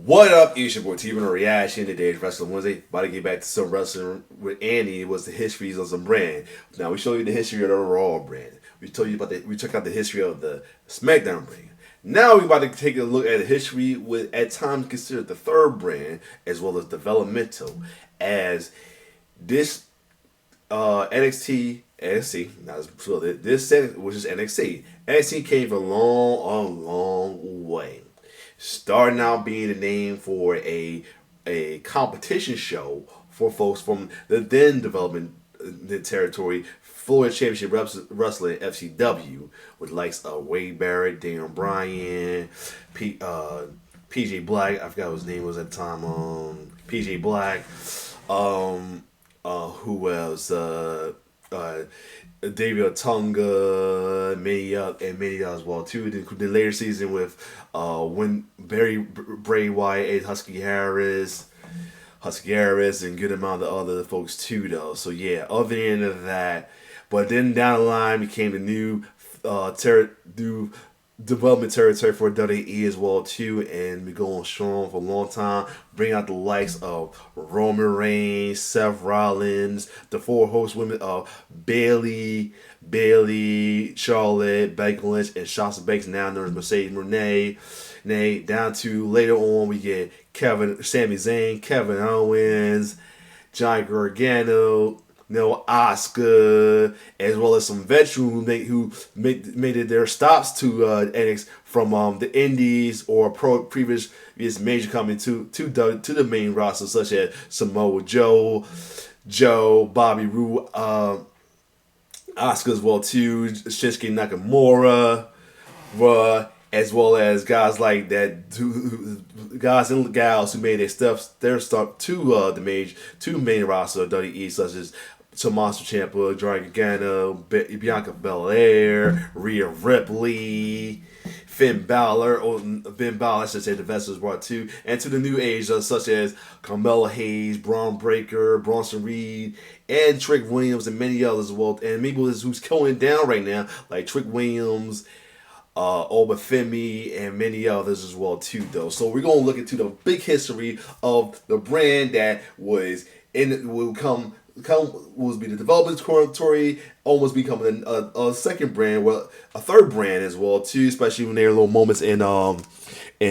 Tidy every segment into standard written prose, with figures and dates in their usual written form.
What up, it's your boy T on a reaction. Today's Wrestling Wednesday. About to get back to some wrestling with Andy. It was the histories of some brand. Now we show you the history of the Raw brand. We told you about we checked out the history of the SmackDown brand. Now we about to take a look at the history with at times considered the third brand as well as developmental, as this NXT, not as well, this segment, which is NXT. NXT came from a long way. Starting out being the name for a competition show for folks from the then development territory, Florida Championship Wrestling (FCW), with likes of Wade Barrett, Daniel Bryan, PJ Black. I forgot what his name was at the time. PJ Black. Who else? David Otunga, many others as well too. The later season with Bray Wyatt, and Husky Harris, and good amount of other folks too though. So yeah, other than that, but then down the line became the new new development territory for WWE as well too, and we going strong for a long time. Bring out the likes of Roman Reigns, Seth Rollins, the four host women of Bailey, Charlotte, Becky Lynch, and Sasha Banks, now known as Mercedes Moné. Down to later on we get Sami Zayn, Kevin Owens, Johnny Gargano, Oscar, as well as some veterans who made it their stops to NXT from the Indies or previous major coming to the main roster, such as Samoa Joe, Bobby Roode, Oscar as well too, Shinsuke Nakamura, as well as guys like that, guys and gals who made their start to the main roster of WWE, such as Tommaso Ciampa, Johnny Gargano, Bianca Belair, Rhea Ripley, Finn Balor, I should say, the Vessels brought too, and to the new age such as Carmella Hayes, Braun Breaker, Bronson Reed, and Trick Williams, and many others as well, and maybe who's going down right now, like Trick Williams, Obafemi, and many others as well too though. So we're gonna look into the big history of the brand that was will be the development territory, almost becoming a second brand, well, a third brand as well too, especially when there are little moments in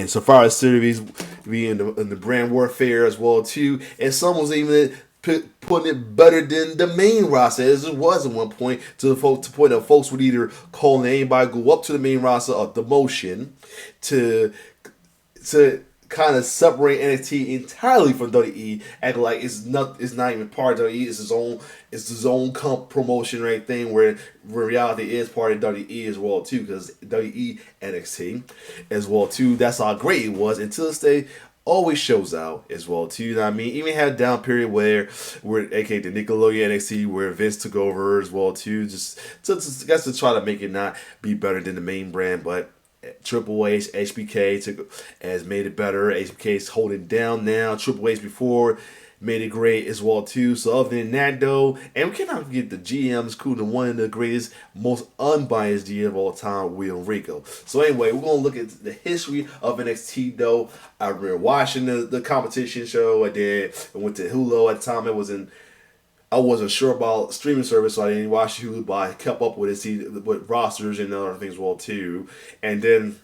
Survivor Series, in the brand warfare as well too, and some was even putting it better than the main roster as it was at one point, to the point that folks would either call anybody go up to the main roster or demotion to kind of separate NXT entirely from WWE, acting like it's not even part of WWE. It's his own promotion right thing, where reality is part of WWE as well too, because WWE NXT as well too. That's how great it was until this day. Always shows out as well too. You know what I mean? Even had a down period where aka the Nickelodeon NXT, where Vince took over as well too, just to try to make it not be better than the main brand, but Triple H, HBK has made it better. HBK's holding down now. Triple H before made it great as well too. So other than that though, and we cannot forget the GM's cool, the one of the greatest, most unbiased GM of all time, Will Rico. So anyway, we're gonna look at the history of NXT though. I remember watching the competition show. I went to Hulu at the time. I wasn't sure about streaming service, so I didn't watch Hulu, but I kept up with it, see with rosters and other things as well too. And then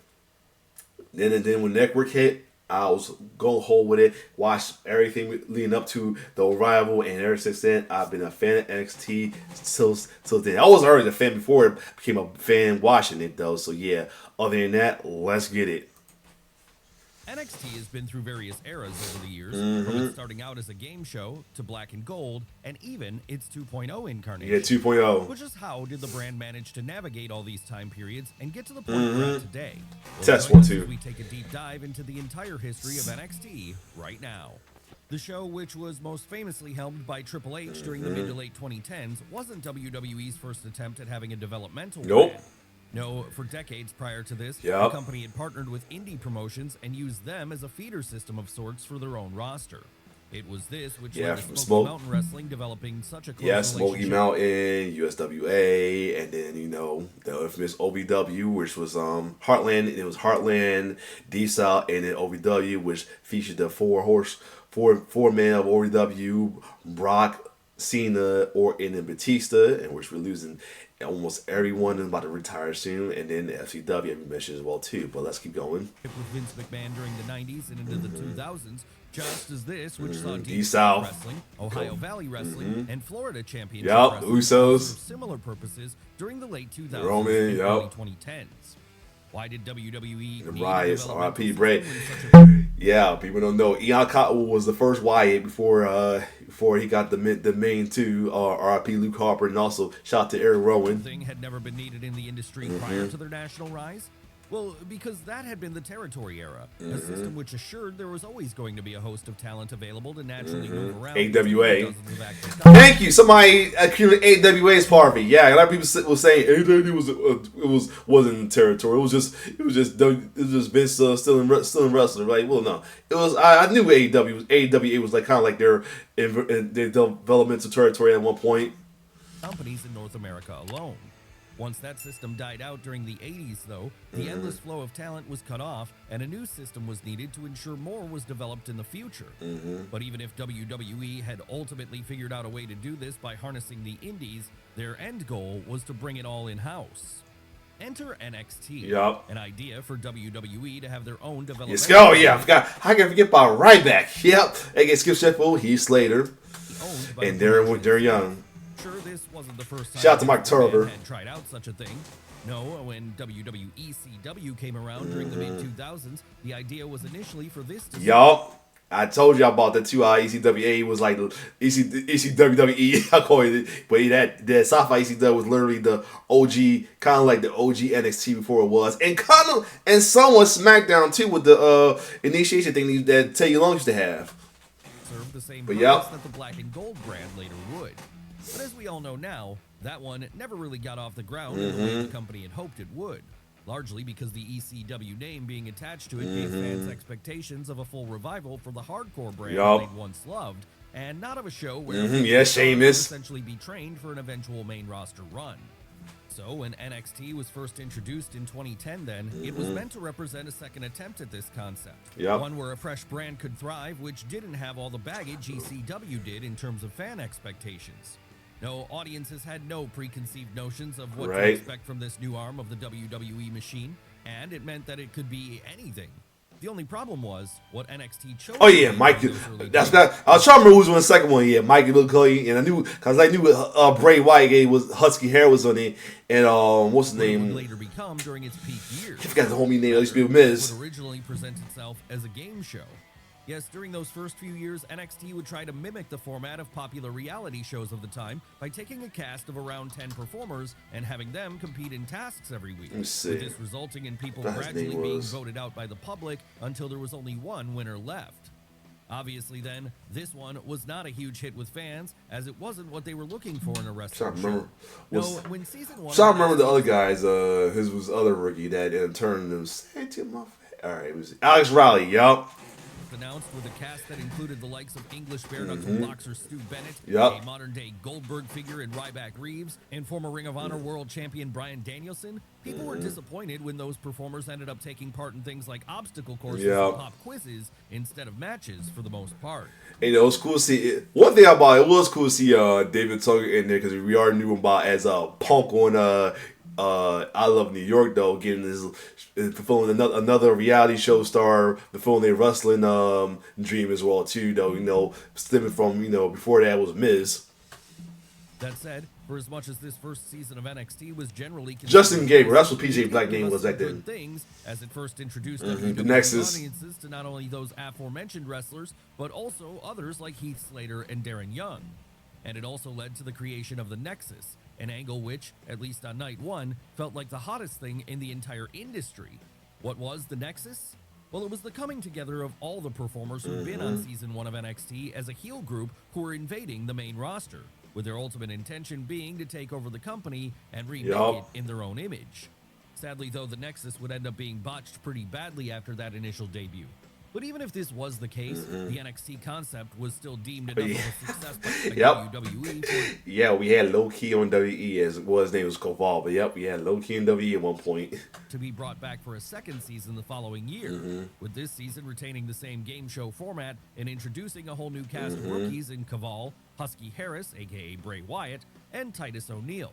when Network hit, I was going hold with it, watched everything leading up to the arrival, and ever since then, I've been a fan of NXT till then. I was already a fan before I became a fan watching it though. So yeah, other than that, let's get it. NXT has been through various eras over the years, from it starting out as a game show to Black and Gold, and even its 2.0 incarnation. Yeah, 2.0. Which is how did the brand manage to navigate all these time periods and get to the point we're at today? Test one, too. We take a deep dive into the entire history of NXT right now. The show, which was most famously helmed by Triple H during the mid to late 2010s, wasn't WWE's first attempt at having a developmental brand. No, for decades prior to this, the company had partnered with indie promotions and used them as a feeder system of sorts for their own roster. It was this which Yeah, led to from Smoky Mountain Wrestling developing such a close Yeah, Smoky relationship. Mountain, USWA, and then the infamous OVW, which was Heartland. It was Heartland, D South, and then OVW, which featured the four man of OVW, Brock, Cena, and then Batista, and which we're losing almost everyone is about to retire soon, and then the FCW I mentioned as well too. But let's keep going. With Vince McMahon during the 90s and into the 2000s, just as this, which saw D Deep South Wrestling, Ohio Valley Wrestling, and Florida Championship Yup, Wrestling Usos. serve similar purposes during the late 2000s Roman, and yup. early 2010s. Why did WWE The need Riots, a R.I.P. developmental Bray. system when such a Yeah, people don't know. Eon Cottonwood was the first Wyatt before he got the main two. R.I.P. Luke Harper, and also shout out to Eric Rowan. thing had never been needed in the industry prior to their national rise? Well, because that had been the territory era, a system which assured there was always going to be a host of talent available to naturally move around. AWA. Dozens of active talent. Thank you. Somebody accused AWA as part of it. Yeah, a lot of people were saying AWA wasn't territory. It was just Vince still in wrestling. Right? Well, no, it was. I knew AWA was like kind of like their developmental territory at one point. Companies in North America alone. Once that system died out during the 80s, though, the endless flow of talent was cut off, and a new system was needed to ensure more was developed in the future. But even if WWE had ultimately figured out a way to do this by harnessing the indies, their end goal was to bring it all in-house. Enter NXT, Yup. an idea for WWE to have their own development. Yes, oh yeah, I forgot. How can I forget about Ryback? Yep, against Skip Sheffield, Heath Slater, and Darren Young. Sure, this wasn't the first time Shout out to Mike Turner. had tried out such a thing. No, when WWECW came around during the mid-2000s, the idea was initially for this to Yup. I told you about that too. ECWA was like ECWWE. I call it, but that sci-fi ECW was literally the OG, kind of like the OG NXT before it was, and somewhat SmackDown too with the initiation thing that Teddy Long used to have. serve the same But purpose that the black and gold brand later would. But as we all know now, that one never really got off the ground in the way the company had hoped it would. Largely because the ECW name being attached to it gave fans expectations of a full revival for the hardcore brand they'd once loved, and not of a show where Yeah, Sheamus would essentially be trained for an eventual main roster run. So when NXT was first introduced in 2010 then, it was meant to represent a second attempt at this concept. Yep. One where a fresh brand could thrive, which didn't have all the baggage ECW did in terms of fan expectations. No, audiences had no preconceived notions of what to expect from this new arm of the WWE machine, and it meant that it could be anything. The only problem was what NXT chose. Oh yeah, Mike. That's not. I was trying to remember who was on the second one. Yeah, Mike McCully, and I knew Bray Wyatt was husky hair was on it, and what's his name? Would later become during its peak years. I forgot the homie name. It used to be with Miz. Would originally present itself as a game show. Yes, during those first few years, NXT would try to mimic the format of popular reality shows of the time by taking a cast of around 10 performers and having them compete in tasks every week. Let me see. With this resulting in people gradually being voted out by the public until there was only one winner left. Obviously then, this one was not a huge hit with fans, as it wasn't what they were looking for in a wrestling show. When season one... So I remember the other guys, his was other rookie that turned them. Say to my face. Alright, it was Alex Riley, yup. Announced with a cast that included the likes of English bare knuckle boxer Stu Bennett, a modern day Goldberg figure in Ryback Reeves, and former Ring of Honor world champion Bryan Danielson, people were disappointed when those performers ended up taking part in things like obstacle courses and pop quizzes instead of matches for the most part. And it was cool to see. One thing about it was cool to see David Tucker in there because we already knew him about as Punk on I Love New York, though, getting this fulfilling another reality show star, fulfilling their wrestling dream as well too, though, stemming from before that was Miz. That said, for as much as this first season of NXT was generally Justin Gabriel, that's what PJ Black name was back then. Things as it first introduced the Nexus audiences to not only those aforementioned wrestlers, but also others like Heath Slater and Darren Young. And it also led to the creation of the Nexus, an angle which, at least on night one, felt like the hottest thing in the entire industry. What was the Nexus? Well, it was the coming together of all the performers who'd been on season 1 of NXT as a heel group who were invading the main roster, with their ultimate intention being to take over the company and remake it in their own image. Sadly, though, the Nexus would end up being botched pretty badly after that initial debut. But even if this was the case, the NXT concept was still deemed enough of a success by Yep. WWE for Yeah, we had low key on WE as well. His name was Koval, but yep, we had low key on WE at one point. to be brought back for a second season the following year, with this season retaining the same game show format and introducing a whole new cast of rookies in Kaval, Husky Harris, aka Bray Wyatt, and Titus O'Neil.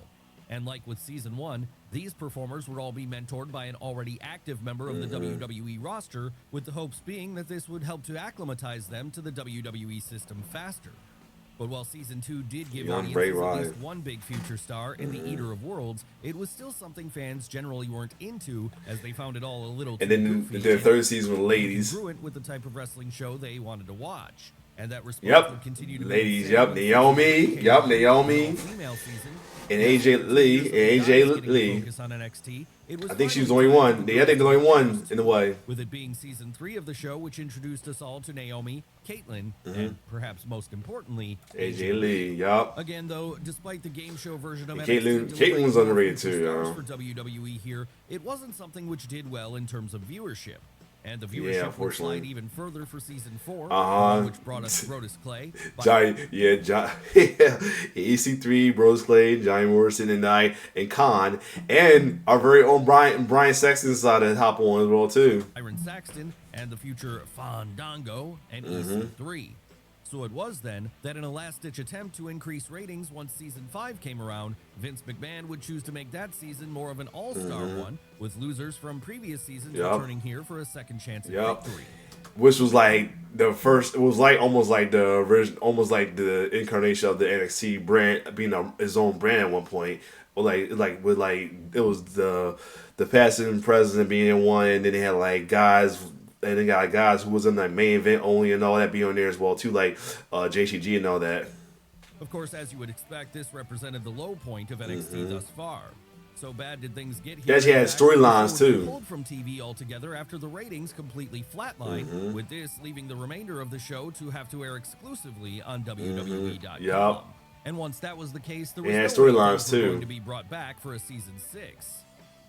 And like with season 1, these performers would all be mentored by an already active member of the WWE roster, with the hopes being that this would help to acclimatize them to the WWE system faster. But while season 2 did give Young Bray audiences at Wyatt. least one big future star in the Eater of Worlds, it was still something fans generally weren't into, as they found it all a little too And then goofy the and third season with ladies. congruent with the type of wrestling show they wanted to watch. And that response Yep. would continue to be Ladies, the same yep, when Naomi, season 2 came yep, out. Naomi. Female season, And AJ Lee, focus on NXT, it was I think she was the finally only time one. for Yeah, I think the only one girls in a way. with it being season 3 of the show, which introduced us all to Naomi, Caitlyn, and perhaps most importantly, AJ Lee, yup. Again, though, despite the game show version of And NXT Caitlyn delivering was more underrated future too, stars yo. for WWE here, it wasn't something which did well in terms of viewership. And the Yeah, viewership would unfortunately. slide even further for season 4, which brought us Brodus Clay. EC3, Bros Clay, Johnny Morrison, and Khan, and our very own Brian Sexton decided to hop on as well too. Byron Saxton, and the future Fandango, and EC3. So it was then that in a last-ditch attempt to increase ratings once season 5 came around, Vince McMahon would choose to make that season more of an all-star one, with losers from previous seasons returning here for a second chance at victory. Which was like the first. It was like almost like the original, almost like the incarnation of the NXT brand being his own brand at one point. Or like with like it was the past and present being in one, and then they had like guys. And then got guys who was in the main event only and all that be on there as well too, like JCG and all that. Of course, as you would expect, this represented the low point of NXT thus far. So bad did things get here. Yeah, she had storylines, too. Pulled from TV altogether after the ratings completely flatlined, with this leaving the remainder of the show to have to air exclusively on WWE.com. Yup. And once that was the case, there was And no storylines, way things were too. going to be brought back for a season 6.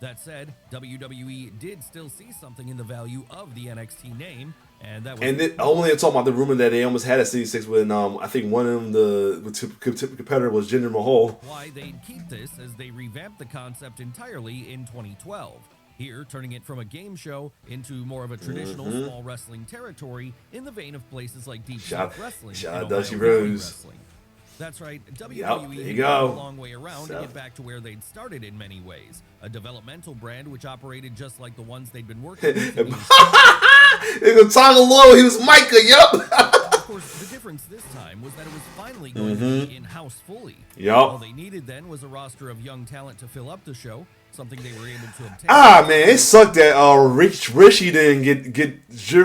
That said, WWE did still see something in the value of the NXT name, and that was. And then only talking about the rumor that they almost had a season 6 when I think one of them the competitor was Jinder Mahal. Why they'd keep this as they revamped the concept entirely in 2012. Here, turning it from a game show into more of a traditional small wrestling territory in the vein of places like Deep South Wrestling shout and out Dusty Ohio Valley Rose. Wrestling. That's right, there WWE you had go. gone a long way around to So- get back to where they'd started in many ways. A developmental brand which operated just like the ones they'd been working with. in years It was Tonga Low, he was Micah, yup. Of course, the difference this time was that it was finally going to be in-house fully. Yup. All they needed then was a roster of young talent to fill up the show, something they were able to obtain. Ah man, it sucked that Rishi didn't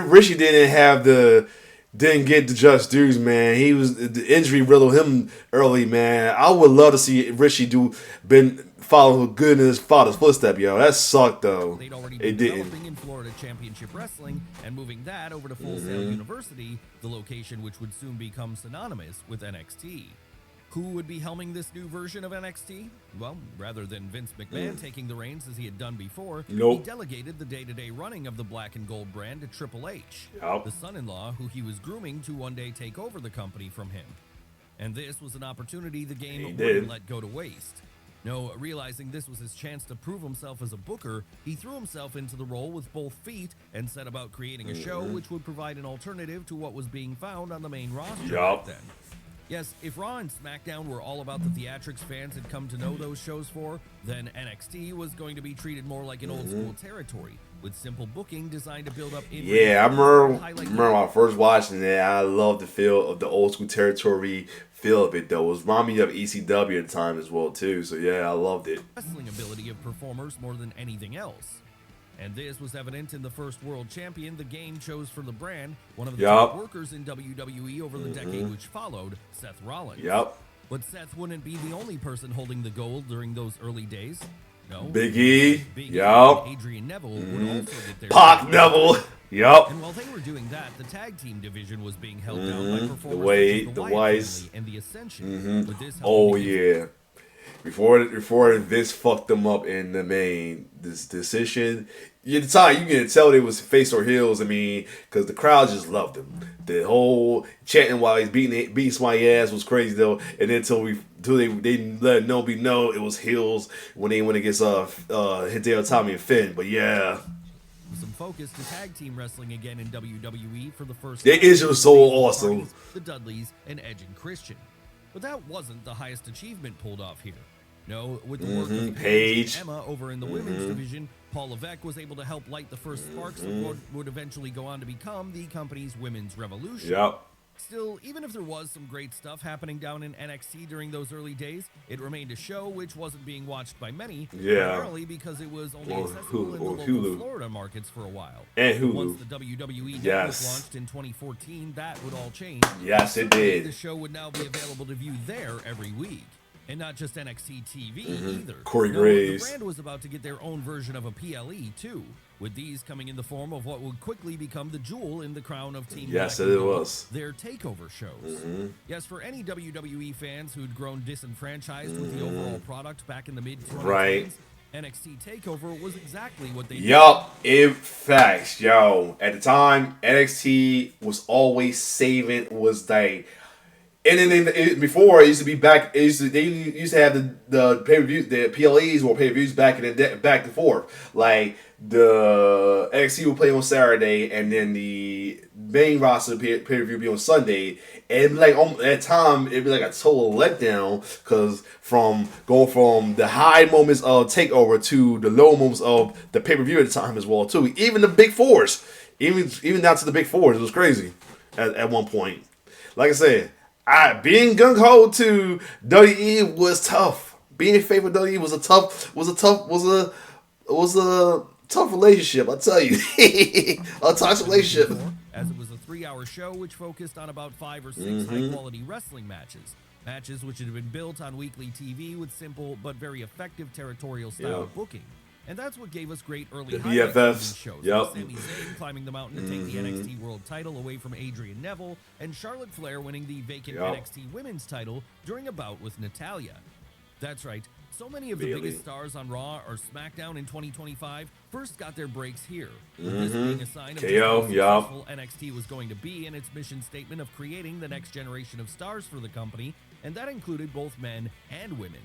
Rishi didn't get the just dues, man. He was the injury riddled him early, man. I would love to see Rishi follow good in his father's footstep, yo. That sucked though. They'd already It been didn't. developing in Florida Championship Wrestling and moving that over to Full Sail University, the location which would soon become synonymous with NXT. Who would be helming this new version of NXT? Well, rather than Vince McMahon taking the reins as he had done before, Nope. he delegated the day-to-day running of the black and gold brand to Triple H, Yup. the son-in-law who he was grooming to one day take over the company from him. And this was an opportunity the game He wouldn't did. let go to waste. No, realizing this was his chance to prove himself as a booker, he threw himself into the role with both feet and set about creating a show which would provide an alternative to what was being found on the main roster Yup. back then. Yes, if Raw and SmackDown were all about the theatrics fans had come to know those shows for, then NXT was going to be treated more like an old school territory, with simple booking designed to build up in Yeah, I remember when I first watching it. I loved the feel of the old school territory feel of it though. It was reminding me of ECW at the time as well too. So yeah, I loved it. wrestling ability of performers more than anything else. And this was evident in the first world champion the game chose for the brand, one of the Yup. top workers in WWE over the decade which followed, Seth Rollins. Yep. But Seth wouldn't be the only person holding the gold during those early days. No. Big E. Big E Yup. and Adrian Neville would also get their Pac Neville. Yup. And while they were doing that, the tag team division was being held down by performers Wade, such as the Wyatt Weiss. family and the Ascension. With this Oh helping to give yeah. Before Vince fucked them up in the main this decision, at the time, you can tell they was face or heels. I mean, because the crowd just loved him. The whole chanting while he's beating somebody's ass was crazy though. And then until they let no be know it was heels when they went against Hideo Itami and Finn. But yeah, some focus to tag team wrestling again in WWE for the first it time. is just so awesome. Parties, the Dudleys and Edge and Christian. But that wasn't the highest achievement pulled off here. No, with the work of Paige and Emma over in the women's division, Paul Levesque was able to help light the first sparks of what would eventually go on to become the company's women's revolution. Yep. Still, even if there was some great stuff happening down in NXT during those early days, it remained a show which wasn't being watched by many, primarily because it was only accessible in the local Florida markets for a while. And Hulu. Once the WWE network launched in 2014, that would all change. Yes, it did. The show would now be available to view there every week. And not just NXT TV either. Corey Graves. The brand was about to get their own version of a PLE too, with these coming in the form of what would quickly become the jewel in the crown of Team Yes, Black it was. Their takeover shows. Yes, for any WWE fans who'd grown disenfranchised with the overall product back in the mid-2010s, right. NXT TakeOver was exactly what they Yup, in fact, yo. At the time, NXT was always was like. And then before, it used to be back. They used to have the pay per views, the PLEs or pay per views back and forth. Like the NXT would play on Saturday, and then the main roster pay per view would be on Sunday. And like at that time, it'd be like a total letdown because from going from the high moments of Takeover to the low moments of the pay per view at the time as well too. Even the big fours, even down to the big fours, it was crazy at one point. Like I said. Being gung ho to WWE was tough. Being in favor of WWE was a tough relationship. I tell you, a toxic relationship. As it was a 3-hour show which focused on about 5 or 6 high-quality wrestling matches which had been built on weekly TV with simple but very effective territorial style booking. And that's what gave us great early BFFs shows. Yep. Sami Zayn climbing the mountain to take the NXT World title away from Adrian Neville, and Charlotte Flair winning the vacant NXT Women's title during a bout with Natalya. That's right. So many of the biggest stars on Raw or SmackDown in 2025 first got their breaks here. With this being a sign of how successful NXT was going to be in its mission statement of creating the next generation of stars for the company, and that included both men and women.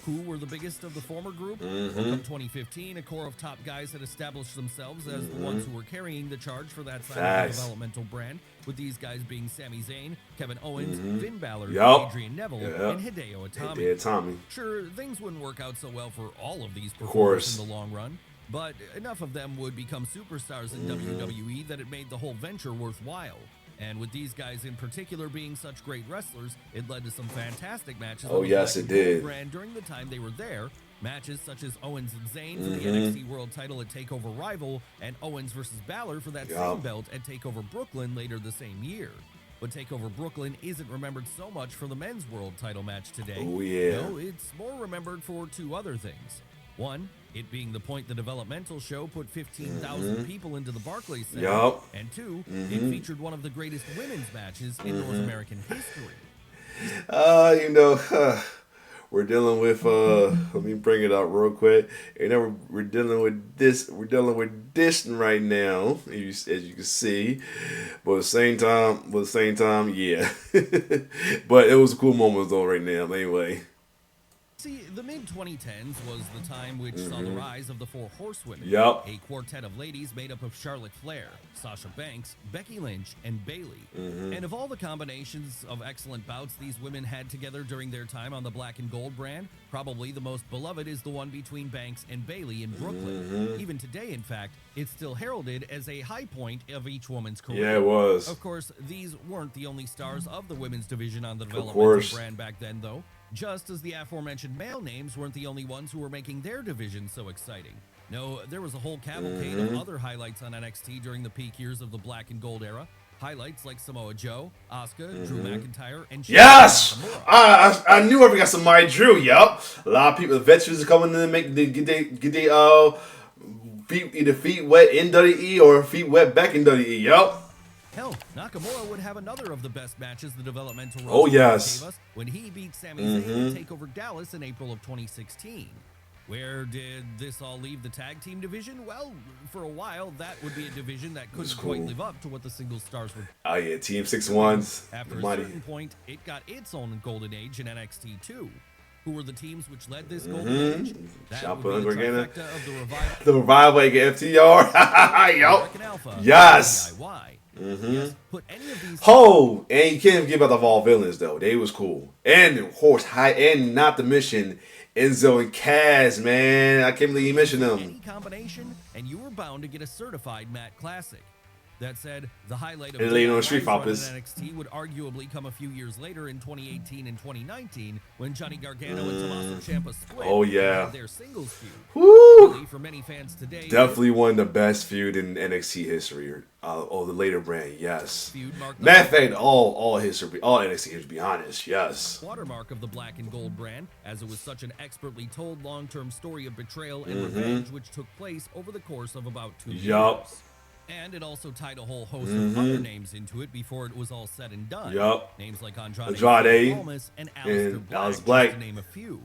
Who were the biggest of the former group? Come 2015, a core of top guys had established themselves as the ones who were carrying the charge for that side of the developmental brand, with these guys being Sami Zayn, Kevin Owens, Finn Balor, Adrian Neville, and Hideo Itami. Sure, things wouldn't work out so well for all of these performers in the long run, but enough of them would become superstars in WWE that it made the whole venture worthwhile. And with these guys in particular being such great wrestlers, it led to some fantastic matches on the brand during the time they were there. Matches such as Owens and Zayn for the NXT World title at TakeOver Rival, and Owens versus Balor for that same belt at TakeOver Brooklyn later the same year. But TakeOver Brooklyn isn't remembered so much for the men's world title match today. Oh, yeah. No, it's more remembered for 2 other things. One, it being the point the developmental show put 15,000 people into the Barclays Center. And 2, it featured one of the greatest women's matches in North American history. We're dealing with let me bring it out real quick. And then we're dealing with this right now, as you can see. But at the same time, yeah. But it was a cool moment though right now, anyway. See, the mid-2010s was the time which saw the rise of the Four Horsewomen, a quartet of ladies made up of Charlotte Flair, Sasha Banks, Becky Lynch, and Bayley. And of all the combinations of excellent bouts these women had together during their time on the Black and Gold brand, probably the most beloved is the one between Banks and Bayley in Brooklyn. Even today, in fact, it's still heralded as a high point of each woman's career. Yeah, it was. Of course, these weren't the only stars of the women's division on the developmental brand back then, though. Just as the aforementioned male names weren't the only ones who were making their division so exciting. No, there was a whole cavalcade of other highlights on NXT during the peak years of the Black and Gold era. Highlights like Samoa Joe, Asuka, Drew McIntyre, and Nakamura. I knew I forgot somebody. Drew. Yup. A lot of people, the veterans, are coming in and get their feet wet in WWE or feet wet back in WWE. Yup. Hell, Nakamura would have another of the best matches the developmental roster gave us when he beat Sami Zayn to take over Dallas in April of 2016. Where did this all leave the tag team division? Well, for a while, that would be a division that couldn't quite live up to what the single stars were. Oh yeah, Team 6-1's After a money. certain point, it got its own golden age in NXT too. Who were the teams which led this golden age? That would be the trifecta of the Revival, The Revival, aka FTR. Yup. American Alpha, Yes. and DIY. Yes, put any of these. Oh, and you can't forget about the Vol Villains though. They was cool, and of course, and not to mention Enzo and Kaz. Man, I can't believe you mentioned them. Any combination, and you were bound to get a certified Matt Classic. That said, the highlight of And later on DIY's Street run in Fighters. NXT would arguably come a few years later in 2018 and 2019 when Johnny Gargano and Tommaso Ciampa split. Oh, yeah. And had their singles feud. Woo! Really, for many fans today, Definitely one of the best feud in NXT history. Oh, the later brand, yes. feud marked the Matter of fact, all history, all NXT history, to be honest, yes. watermark of the black and gold brand, as it was such an expertly told long-term story of betrayal and revenge which took place over the course of about 2 Yup. years. And it also tied a whole host of other names into it before it was all said and done. Yup. Names like Andrade Andrade and Aleister and Black, Aleister Black. just to name a few.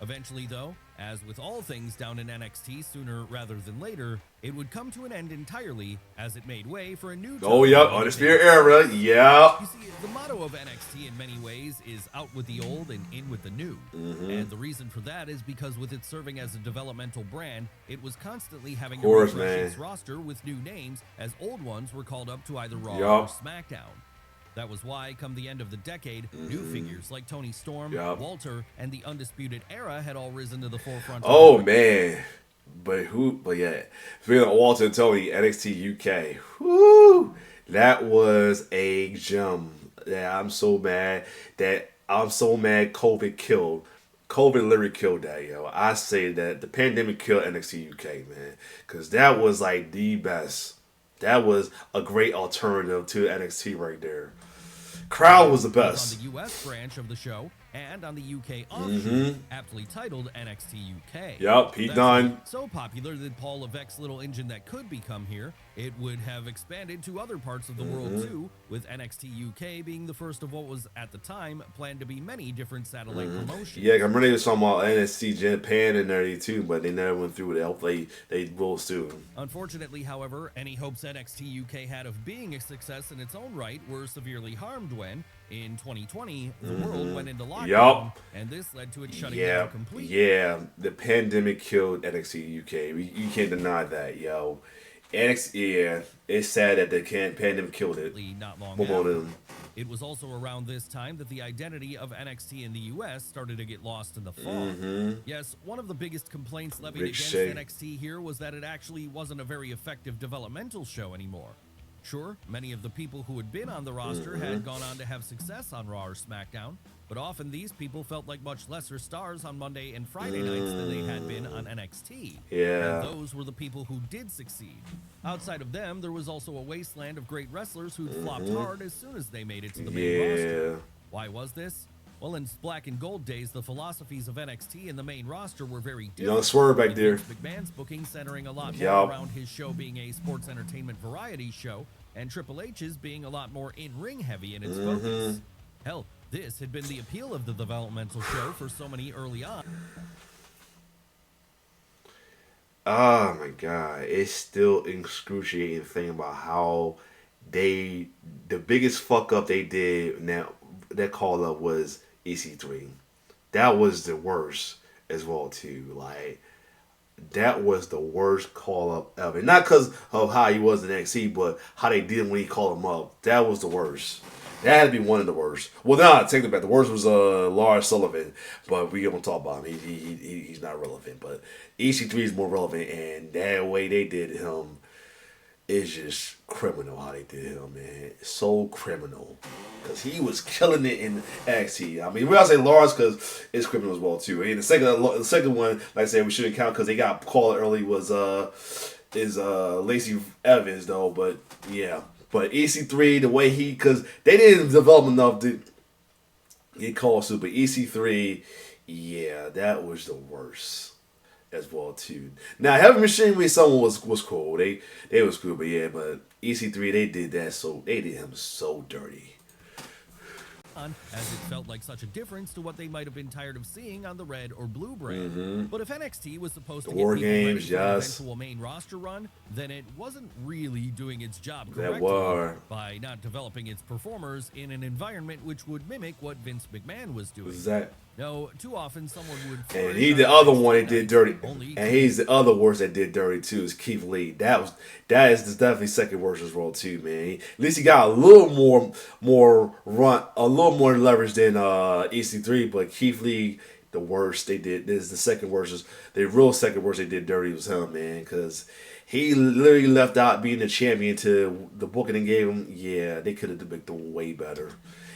Eventually, though, as with all things down in NXT sooner rather than later, it would come to an end entirely as it made way for a new Oh, time yep, in Undisputed entertainment. Era, yep. You see, the motto of NXT in many ways is out with the old and in with the new. And the reason for that is because with it serving as a developmental brand, it was constantly having to Course, refresh man. its roster with new names as old ones were called up to either Raw or Yup. SmackDown. That was why, come the end of the decade, new figures like Tony Storm, Yup. Walter, and the Undisputed Era had all risen to the forefront. Oh, man. But yeah, feeling Walter and Tony, NXT UK. Whoo! That was a gem. Yeah, I'm so mad COVID killed. COVID literally killed that, yo. I say that the pandemic killed NXT UK, man. Because that was like the best. That was a great alternative to NXT right there. Crowd was the On best. the US branch of the show and on the UK offshoot, aptly titled NXT UK. Yup, Pete That's Dunne. so popular that Paul Levesque's little engine that could become here, it would have expanded to other parts of the world too, with NXT UK being the first of what was at the time planned to be many different satellite promotions. Yeah, I remember they was talking about NXT Japan and everything too, but they never went through it. Hopefully they will soon. Unfortunately, however, any hopes NXT UK had of being a success in its own right were severely harmed when, in 2020, the world went into lockdown, Yup. and this led to it shutting Yeah, down completely. yeah. The pandemic killed NXT UK. You can't deny that, yo. NXT, yeah. It's sad that the pandemic killed it. Not long One more after. of them. It was also around this time that the identity of NXT in the US started to get lost in the fog. Yes, one of the biggest complaints levied Ricochet. against NXT here was that it actually wasn't a very effective developmental show anymore. Sure, many of the people who had been on the roster had gone on to have success on Raw or SmackDown, but often these people felt like much lesser stars on Monday and Friday nights than they had been on NXT. Yeah. And those were the people who did succeed. Outside of them, there was also a wasteland of great wrestlers who'd flopped hard as soon as they made it to the main roster. Yeah. Why was this? Well, in black and gold days, the philosophies of NXT and the main roster were very different. Young Swerve back with there. Vince McMahon's booking centering a lot more Yup. around his show being a sports entertainment variety show, and Triple H's being a lot more in-ring heavy in its focus. Hell, this had been the appeal of the developmental show for so many early on. Oh my god, it's still excruciating thing about how the biggest fuck up they did now that call up was EC3. That was the worst as well too. Like that was the worst call up ever. Not because of how he was in NXT, but how they did when he called him up. That was the worst. That had to be one of the worst. Well, no, take it back. The worst was Lars Sullivan, but we don't talk about him. He's not relevant. But EC3 is more relevant, and that way they did him is just criminal. How they did him, man, so criminal. Because he was killing it in NXT. I mean, we gotta say Lars because it's criminal as well too. And the second one, like I said, we shouldn't count because they got called early was Lacey Evans though. But yeah. But EC3, the way because they didn't develop enough to get called super. EC3, yeah, that was the worst as well too. Now, Heavy Machinery, someone was cool. They was cool, but yeah, but EC3, they did him so dirty. on, as it felt like such a difference to what they might have been tired of seeing on the red or blue brand. But if NXT was supposed to get War people ready games, for an yes. eventual main roster run, then it wasn't really doing its job That correctly war. by not developing its performers in an environment which would mimic what Vince McMahon was doing. What's that? No, too often someone would. And he's the other one that did dirty. Only And he's the other worst that did dirty too is Keith Lee. That is definitely second worst as well too, man. At least he got a little more run, a little more leverage than EC3. But Keith Lee, the worst they did. This is the second worst. The real second worst they did dirty was him, man, because he literally left out being the champion to the booking and gave him. Yeah, they could have done it way better.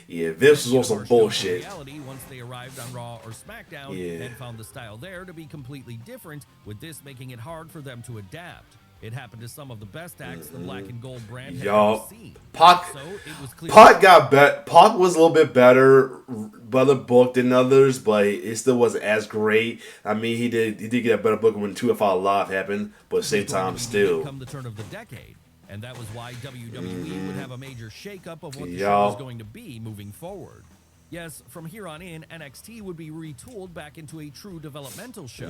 Yeah, Vince was on some bullshit. Reality, once they arrived on Raw or SmackDown, and found the style there to be completely different, with this making it hard for them to adapt. It happened to some of the best acts the Black and Gold brand had ever seen. Pac was a little bit better booked than others, but it still wasn't as great. I mean, he did get a better book when 205 Live happened, but at the same time, still. Come the turn of the decade. And that was why WWE would have a major shakeup of what the show was going to be moving forward. Yes, from here on in, NXT would be retooled back into a true developmental show.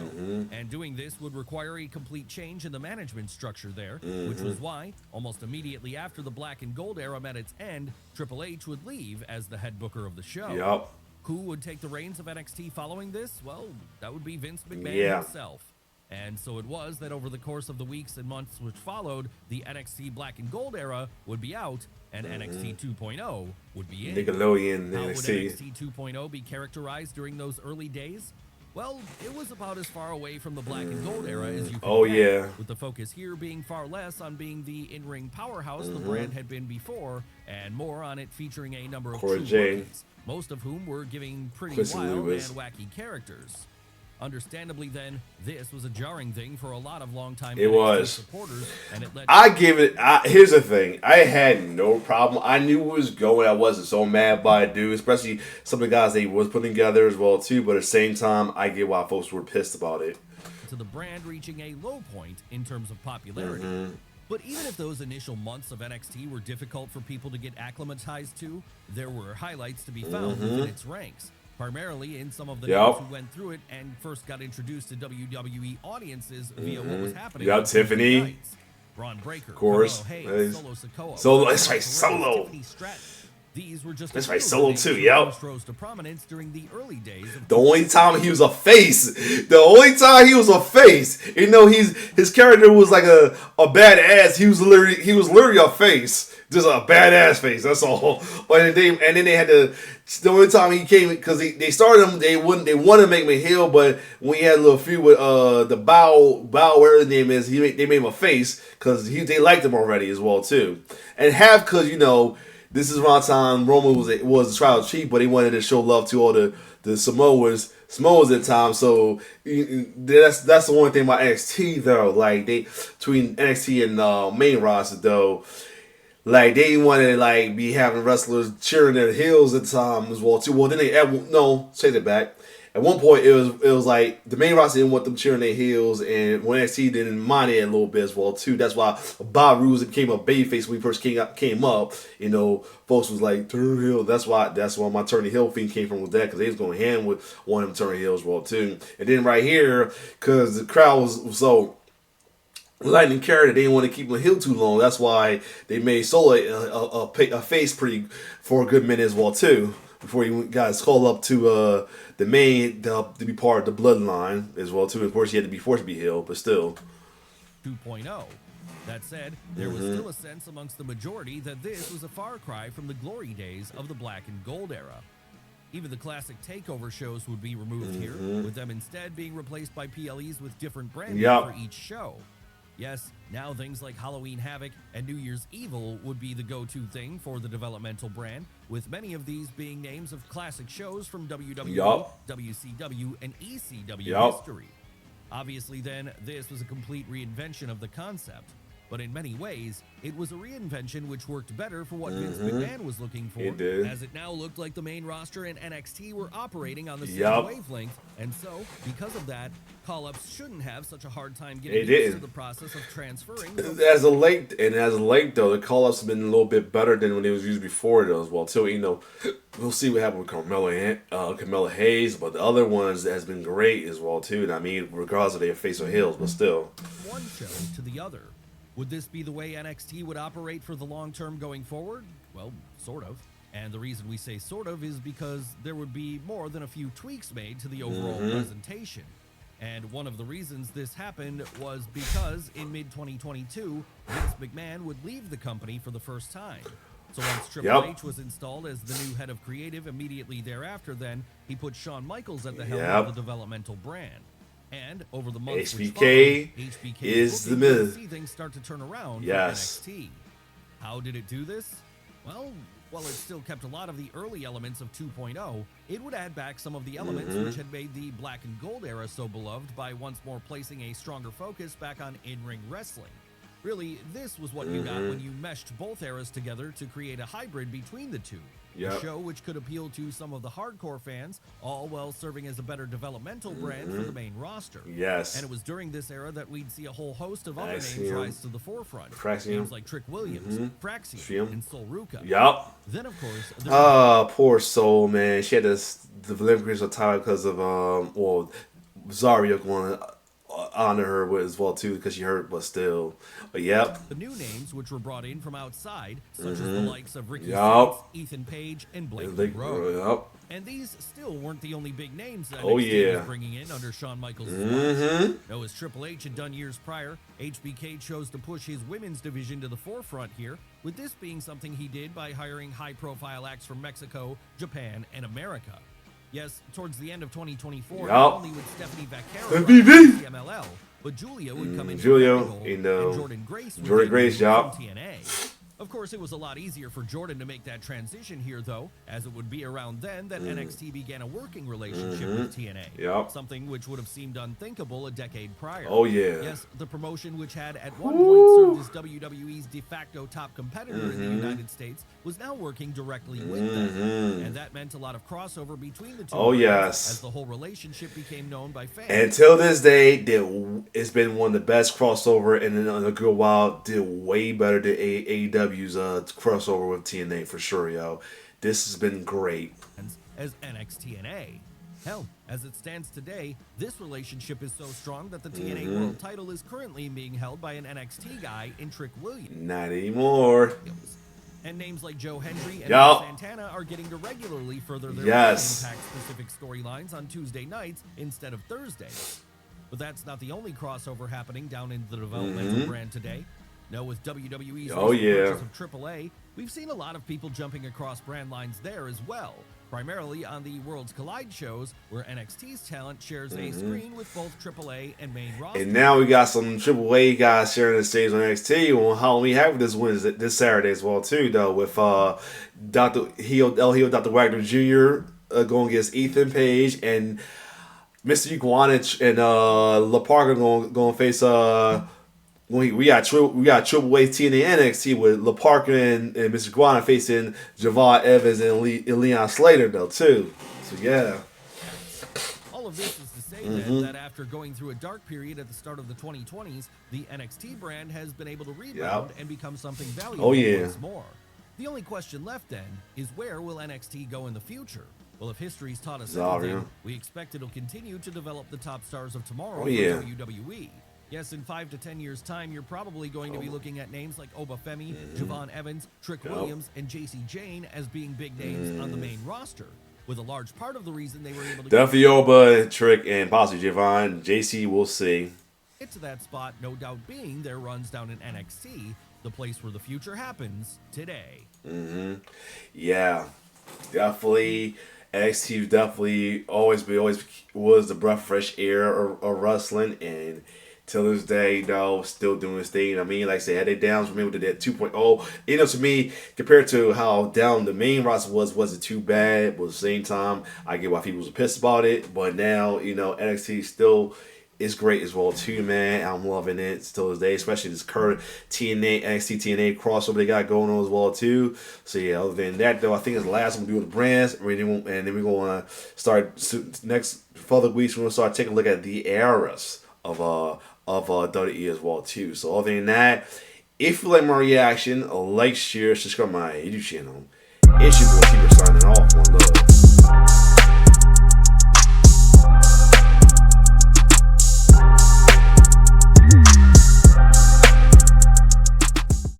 And doing this would require a complete change in the management structure there, which was why, almost immediately after the Black and Gold era met its end, Triple H would leave as the head booker of the show. Who would take the reins of NXT following this? Well, that would be Vince McMahon himself. And so it was that over the course of the weeks and months which followed, the NXT Black and Gold era would be out, and NXT 2.0 would be in. Nickelodeon How NXT. would NXT 2.0 be characterized during those early days? Well, it was about as far away from the Black and Gold era as you could get, with the focus here being far less on being the in-ring powerhouse the brand had been before, and more on it featuring a number of true rookies, most of whom were giving pretty wild and wacky characters. Understandably, then, this was a jarring thing for a lot of longtime NXT supporters, and it led. Here's the thing: I had no problem. I knew it was going. I wasn't so mad by it, dude. Especially some of the guys they was putting together as well too. But at the same time, I get why folks were pissed about it. To the brand reaching a low point in terms of popularity. But even if those initial months of NXT were difficult for people to get acclimatized to, there were highlights to be found within its ranks. Primarily in some of the names who went through it and first got introduced to WWE audiences via what was happening. You got Tiffany, Braun Breaker, of course, Hayes, Solo Sikoa, that's right, Solo. These were just that's right, Solo too. Yep. Rose to prominence during the early days. The only time he was a face. The only time he was a face. You know, his character was like a badass. He was literally a face. Just a badass face. That's all. But then they had to. The only time he came, because they started him, they wanted to make him a heel, but when he had a little feud with the Bow, whatever his name is, they made him a face because they liked him already as well too, and half because this is around time Roman was the tribal chief, but he wanted to show love to all the Samoans at the time. So that's the one thing about NXT though. Like between NXT and main roster though. Like, they wanted to, be having wrestlers cheering their heels at the time as well, too. Well, then take it back. At one point, it was like, the main roster didn't want them cheering their heels, and when NXT didn't mind it a little bit as well, too. That's why Bob Roode became a babyface when he first came up. Folks was like, turn heel. That's why my turn heel thing came from, was that, because they was going hand with one of them turn heel as well, too. And then right here, because the crowd was so Lightning character, they didn't want to keep him heel too long. That's why they made Solo a face for a good minute as well too. Before he got his call up to the main to be part of the bloodline as well too. Of course, he had to be forced to be heel, but still. 2.0. That said, there was still a sense amongst the majority that this was a far cry from the glory days of the Black and Gold era. Even the classic takeover shows would be removed here, with them instead being replaced by PLEs with different branding for each show. Yes, now things like Halloween Havoc and New Year's Evil would be the go-to thing for the developmental brand, with many of these being names of classic shows from WWE, WCW, and ECW history. Obviously then, this was a complete reinvention of the concept. But in many ways, it was a reinvention which worked better for what Vince McMahon was looking for, It did. as it now looked like the main roster and NXT were operating on the same Yup. wavelength, and so, because of that, call-ups shouldn't have such a hard time They getting used to didn't. the process of transferring. As of late though, the call ups have been a little bit better than when they was used before though as well too. We'll see what happened with Carmella Hayes, but the other ones has been great as well too. And I mean, regardless of their face or heels, but still. One show to the other. Would this be the way NXT would operate for the long term going forward? Well, sort of. And the reason we say sort of is because there would be more than a few tweaks made to the overall presentation. And one of the reasons this happened was because in mid-2022, Vince McMahon would leave the company for the first time. So once Triple H was installed as the new head of creative immediately thereafter, then he put Shawn Michaels at the helm of the developmental brand. And over the months which followed, HBK is the looking to myth. see things start to turn around Yes. for NXT. How did it do this? Well, while it still kept a lot of the early elements of 2.0, it would add back some of the elements which had made the black and gold era so beloved by once more placing a stronger focus back on in-ring wrestling. Really, this was what you got when you meshed both eras together to create a hybrid between the two. A show which could appeal to some of the hardcore fans, all while serving as a better developmental brand for the main roster. Yes. And it was during this era that we'd see a whole host of other names Axiom. rise to the forefront. Fraxium. Names like Trick Williams, Fraxium, Fium. and Sol Ruka. Yup. Then, of course, Poor soul, man. She had the Olympics title because of Zario going to honor her with as well too because she hurt, but still. But yep. the new names which were brought in from outside, such as the likes of Ricky Yup. Starks, Ethan Page, and Blake Like, Monroe. yup. And these still weren't the only big names that Oh, NXT yeah. was bringing in under Shawn Michaels' watch. No, as Triple H had done years prior, HBK chose to push his women's division to the forefront here, with this being something he did by hiring high-profile acts from Mexico, Japan, and America. Yes, towards the end of 2024, not only would Stephanie Vaquero MVP. rise to CMLL, but Julia would come in from Julio, Mexico, you know, and Jordan Grace would Jordan take Grace, the yup. from TNA. Of course, it was a lot easier for Jordan to make that transition here, though, as it would be around then that NXT began a working relationship with TNA. Yup. Something which would have seemed unthinkable a decade prior. Oh, yeah. Yes, the promotion which had at one point served as WWE's de facto top competitor in the United States was now working directly with them. And that meant a lot of crossover between the two Oh, brands, yes. as the whole relationship became known by fans. Until this day, it's been one of the best crossover, and in a good while, did way better than AEW's crossover with TNA for sure, yo. This has been great. As NXT&A. Hell, as it stands today, this relationship is so strong that the TNA World title is currently being held by an NXT guy in Trick Williams. Not anymore. And names like Joe Hendry and Yup. Santana are getting to regularly further their Yes. Impact-specific storylines on Tuesday nights instead of Thursdays. But that's not the only crossover happening down in the developmental brand today. No, with WWE's recent purchase of AAA, we've seen a lot of people jumping across brand lines there as well, primarily on the Worlds Collide shows, where NXT's talent shares a screen with both AAA and main roster. And now we got some AAA guys sharing the stage on NXT on Halloween Havoc this Saturday as well too, though, with Dr. Dr. Wagner Jr. Going against Ethan Page and Mr. Iguanich and La Parker going to face we got Triple A TNA NXT with La Parker and Mr. Guana facing Javon Evans and Leon Slater though too. So yeah. All of this is to say then that after going through a dark period at the start of the 2020s, the NXT brand has been able to rebound and become something valuable once more. The only question left then is where will NXT go in the future? Well, if history's taught us anything, we expect it'll continue to develop the top stars of tomorrow for WWE. Yes, in 5 to 10 years' time, you're probably going to be looking at names like Obafemi, Javon Evans, Trick Williams, and JC Jane as being big names on the main roster. With a large part of the reason they were able to Duffy Oba, Trick, and possibly Javon. JC, we'll see. get to that spot, no doubt being their runs down in NXT, the place where the future happens today. Yeah, definitely. NXT definitely always was the breath of fresh air of wrestling, and till this day, though, still doing this thing. I mean, like I said, had they downs for me with that 2.0. To me, compared to how down the main roster wasn't too bad. But at the same time, I get why people was pissed about it. But now, NXT still is great as well too, man. I'm loving it still this day, especially this current NXT TNA crossover they got going on as well too. So yeah, other than that though, I think it's the last one we'll do with the brands, and then we're gonna start next further weeks. We're gonna start taking a look at the eras of WWE as well too. So other than that, if you like my reaction, like, share, subscribe to my YouTube channel. It's your boy T signing off.